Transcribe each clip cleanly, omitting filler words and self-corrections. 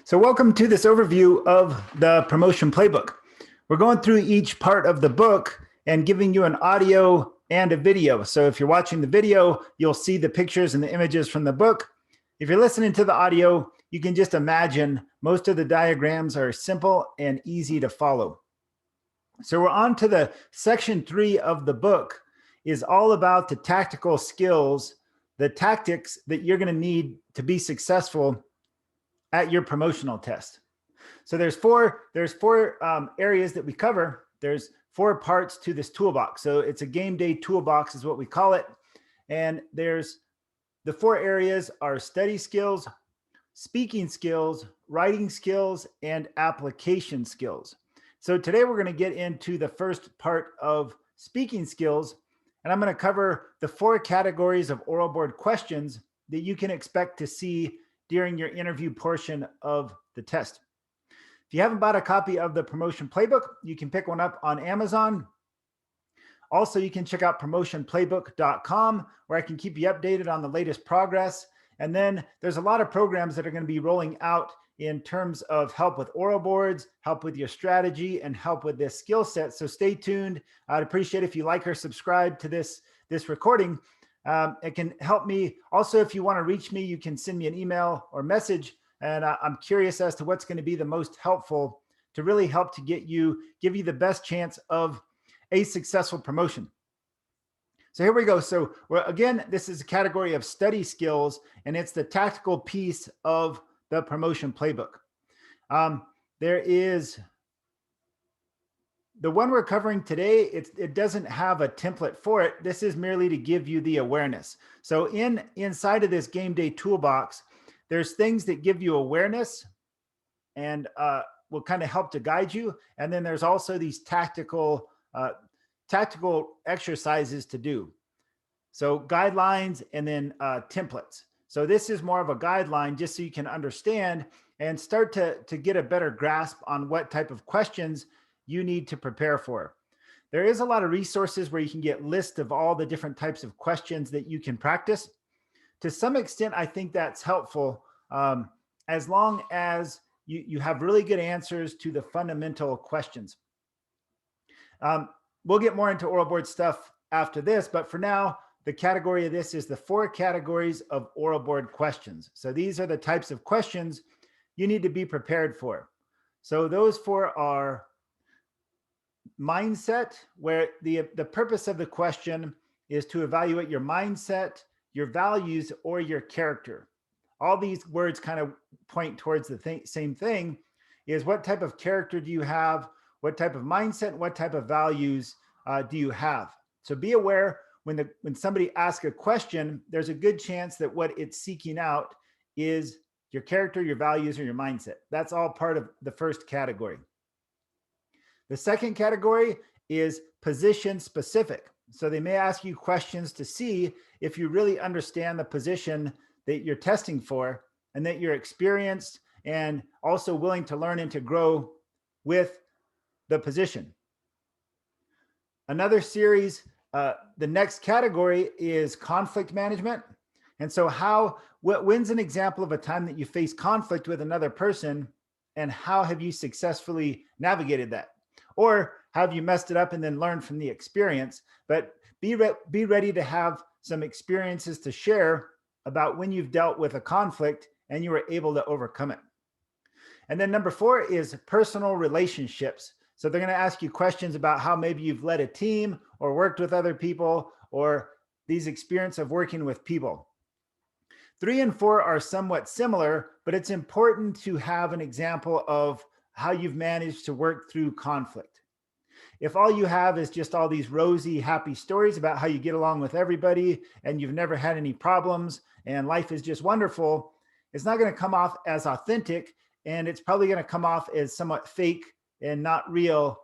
So welcome to this overview of the promotion playbook. We're going through each part of the book and giving you an audio and a video. So if you're watching the video, you'll see the pictures and the images from the book. If you're listening to the audio, you can just imagine most of the diagrams are simple and easy to follow. So we're on to the section 3 of the book is all about the tactical skills, the tactics that you're going to need to be successful at your promotional test. So there's four areas that we cover. There's 4 parts to this toolbox. So it's a game day toolbox is what we call it. And there's the 4 areas are study skills, speaking skills, writing skills, and application skills. So today we're going to get into the first part of speaking skills, and I'm going to cover the 4 categories of oral board questions that you can expect to see during your interview portion of the test. If you haven't bought a copy of the promotion playbook, you can pick one up on Amazon. Also, you can check out promotionplaybook.com where I can keep you updated on the latest progress. And then there's a lot of programs that are going to be rolling out in terms of help with oral boards, help with your strategy, and help with this skill set. So stay tuned. I'd appreciate if you like or subscribe to this recording. It can help me. Also, if you want to reach me, you can send me an email or message. And I'm curious as to what's going to be the most helpful to really help to give you the best chance of a successful promotion. So here we go. So again, this is a category of study skills, and it's the tactical piece of the promotion playbook. There is the one we're covering today. It doesn't have a template for it. This is merely to give you the awareness. So inside of this game day toolbox, there's things that give you awareness and will kind of help to guide you. And then there's also these tactical exercises to do. So guidelines and then templates. So this is more of a guideline just so you can understand and start to get a better grasp on what type of questions you need to prepare for. There is a lot of resources where you can get lists of all the different types of questions that you can practice. To some extent, I think that's helpful as long as you have really good answers to the fundamental questions. We'll get more into oral board stuff after this, but for now, the category of this is the 4 categories of oral board questions. So these are the types of questions you need to be prepared for. So those 4 are mindset, where the purpose of the question is to evaluate your mindset, your values, or your character. All these words kind of point towards the same thing, is what type of character do you have, what type of mindset, what type of values do you have. So be aware when somebody asks a question, there's a good chance that what it's seeking out is your character, your values, or your mindset. That's all part of the first category. The second category is position specific. So they may ask you questions to see if you really understand the position that you're testing for and that you're experienced and also willing to learn and to grow with the position. Another series, the next category is conflict management. And so when's an example of a time that you face conflict with another person, and how have you successfully navigated that? Or have you messed it up and then learned from the experience? But be ready to have some experiences to share about when you've dealt with a conflict and you were able to overcome it. And then number 4 is personal relationships. So they're going to ask you questions about how maybe you've led a team or worked with other people, or these experience of working with people. 3 and 4 are somewhat similar, but it's important to have an example of how you've managed to work through conflict. If all you have is just all these rosy, happy stories about how you get along with everybody and you've never had any problems and life is just wonderful, it's not going to come off as authentic, and it's probably going to come off as somewhat fake and not real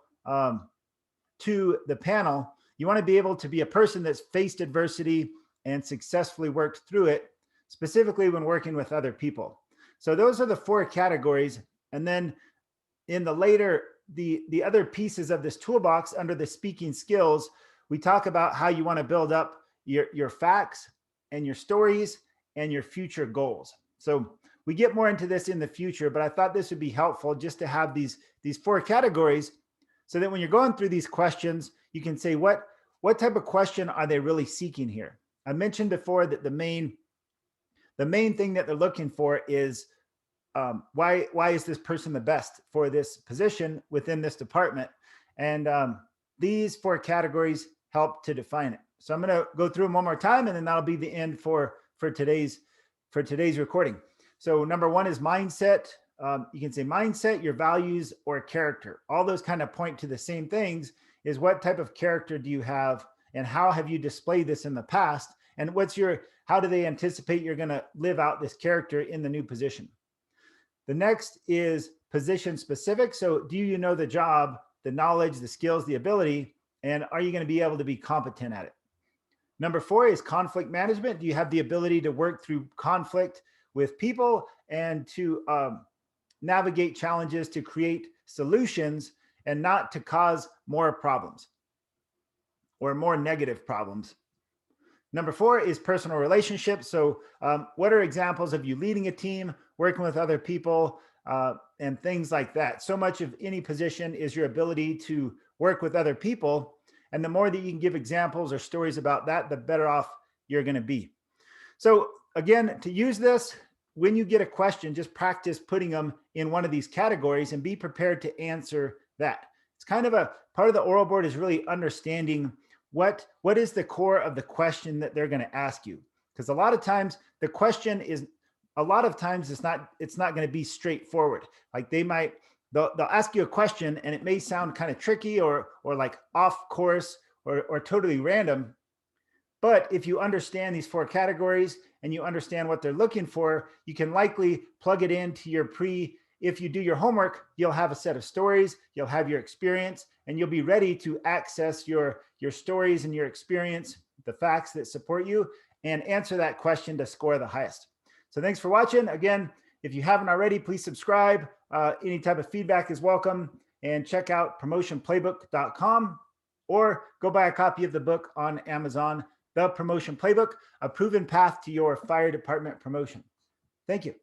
to the panel. You want to be able to be a person that's faced adversity and successfully worked through it, specifically when working with other people. So those are the 4 categories. And then in the other pieces of this toolbox under the speaking skills, we talk about how you want to build up your facts and your stories and your future goals. So we get more into this in the future, but I thought this would be helpful just to have these 4 categories so that when you're going through these questions, you can say, what type of question are they really seeking here? I mentioned before that the main thing that they're looking for is why is this person the best for this position within this department? And these 4 categories help to define it. So I'm going to go through them one more time, and then that'll be the end for today's recording. So number 1 is mindset. You can say mindset, your values, or character. All those kind of point to the same things, is what type of character do you have, and how have you displayed this in the past, and how do they anticipate you're going to live out this character in the new position? The next is position specific. So do you know the job, the knowledge, the skills, the ability, and are you going to be able to be competent at it? Number 4 is conflict management. Do you have the ability to work through conflict with people and to navigate challenges to create solutions and not to cause more problems or more negative problems? Number 4 is personal relationships. So what are examples of you leading a team, working with other people, and things like that? So much of any position is your ability to work with other people. And the more that you can give examples or stories about that, the better off you're going to be. So again, to use this, when you get a question, just practice putting them in one of these categories and be prepared to answer that. It's kind of a part of the oral board is really understanding what is the core of the question that they're going to ask you. Because a lot of times the question is, it's not going to be straightforward. Like they'll ask you a question and it may sound kind of tricky or like off course or totally random. But if you understand these 4 categories and you understand what they're looking for, you can likely plug it into if you do your homework, you'll have a set of stories, you'll have your experience, and you'll be ready to access your stories and your experience, the facts that support you, and answer that question to score the highest. So thanks for watching. Again, if you haven't already, please subscribe. Any type of feedback is welcome, and check out promotionplaybook.com or go buy a copy of the book on Amazon, The Promotion Playbook, a proven path to your fire department promotion. Thank you.